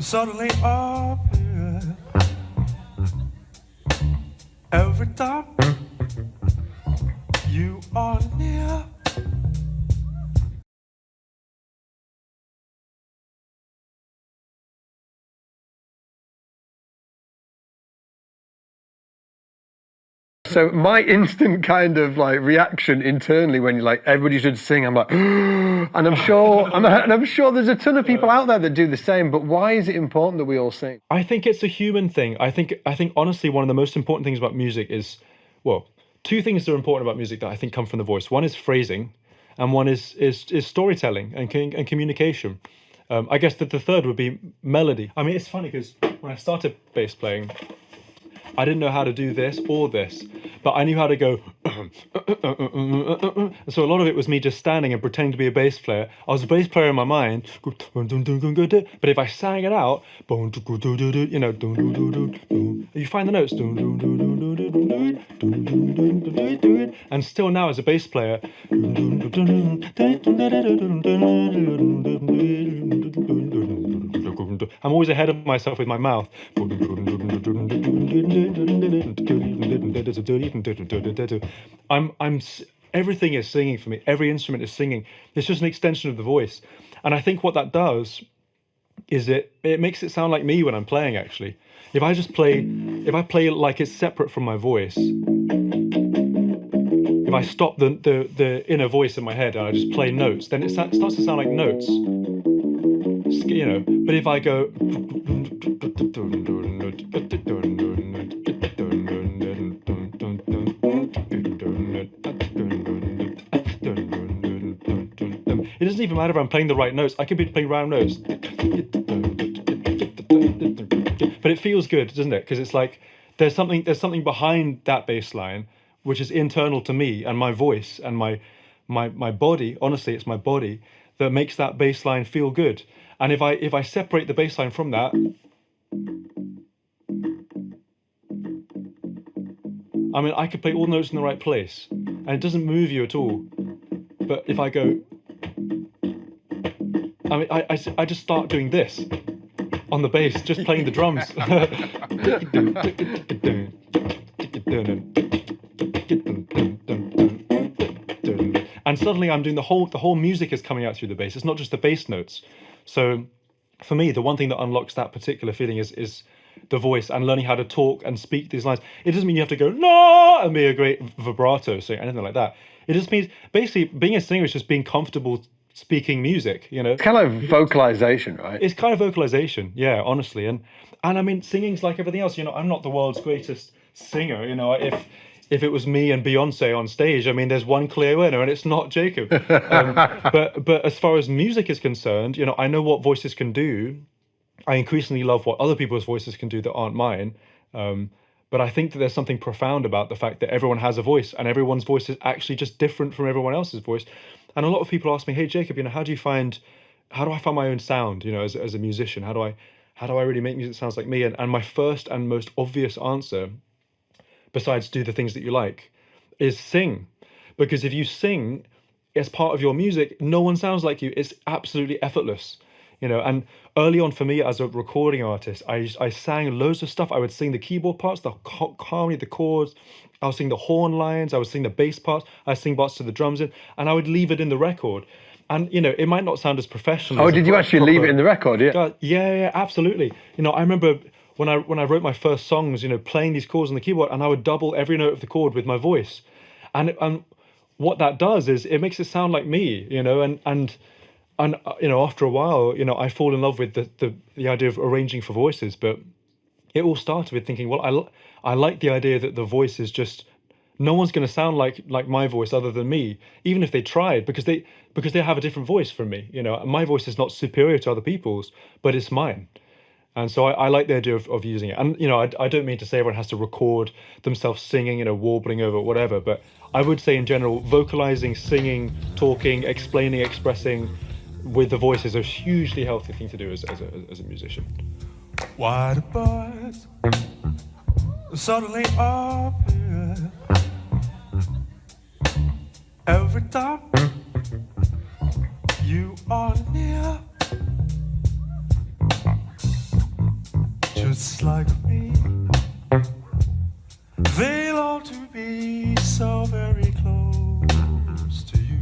suddenly appear every time you are near. So my instant kind of like reaction internally when you're like everybody should sing, I'm like, and I'm sure there's a ton of people out there that do the same. But why is it important that we all sing? I think it's a human thing. I think honestly one of the most important things about music is, well, two things that are important about music that I think come from the voice. One is phrasing, and one is storytelling and communication. I guess that the third would be melody. I mean, it's funny because when I started bass playing, I didn't know how to do this or this, but I knew how to go. So a lot of it was me just standing and pretending to be a bass player. I was a bass player in my mind, but if I sang it out, you know, you find the notes. And still now as a bass player, I'm always ahead of myself with my mouth. Everything is singing for me. Every instrument is singing. It's just an extension of the voice. And I think what that does is it makes it sound like me when I'm playing, actually. If I play like it's separate from my voice, if I stop the inner voice in my head and I just play notes, then it starts to sound like notes. You know, but if I go, it doesn't even matter if I'm playing the right notes. I could be playing round notes, but it feels good, doesn't it? Because it's like there's something behind that bass line which is internal to me and my voice and my body. Honestly, it's my body that makes that bass line feel good. And if I separate the bass line from that, I mean, I could play all the notes in the right place and it doesn't move you at all. But if I go, I mean, I just start doing this on the bass, just playing the drums. And suddenly I'm doing the whole music is coming out through the bass. It's not just the bass notes. So for me, the one thing that unlocks that particular feeling is the voice and learning how to talk and speak these lines. It doesn't mean you have to go, no, and be a great vibrato singer, anything like that. It just means basically being a singer is just being comfortable speaking music, you know. It's kind of vocalization, right? It's kind of vocalization, yeah, honestly. And I mean, singing's like everything else. You know, I'm not the world's greatest singer. You know, if it was me and Beyonce on stage, I mean, there's one clear winner, and it's not Jacob. But as far as music is concerned, you know, I know what voices can do. I increasingly love what other people's voices can do that aren't mine. But I think that there's something profound about the fact that everyone has a voice, and everyone's voice is actually just different from everyone else's voice. And a lot of people ask me, "Hey, Jacob, you know, how do I find my own sound? You know, as a musician, how do I really make music that sounds like me?" And my first and most obvious answer, besides do the things that you like, is sing. Because if you sing as part of your music, no one sounds like you. It's absolutely effortless, you know. And early on for me as a recording artist, I sang loads of stuff. I would sing the keyboard parts, the harmony, the chords. I would sing the horn lines. I would sing the bass parts. I would sing parts to the drums in, and I would leave it in the record. And, you know, it might not sound as professional. Oh, did you actually leave it in the record? Yeah. Yeah, absolutely. You know, I remember when I wrote my first songs, you know, playing these chords on the keyboard, and I would double every note of the chord with my voice. And what that does is it makes it sound like me, you know, and you know, after a while, you know, I fall in love with the idea of arranging for voices. But it all started with thinking, well, I like the idea that the voice is just, no one's going to sound like my voice other than me, even if they tried, because they have a different voice from me. You know, my voice is not superior to other people's, but it's mine. And so I like the idea of using it. And, you know, I don't mean to say everyone has to record themselves singing, you know, warbling over whatever, but I would say in general, vocalizing, singing, talking, explaining, expressing with the voice is a hugely healthy thing to do as a musician. Why the birds suddenly appear every time you are near. just like me. They long to be so very close to you.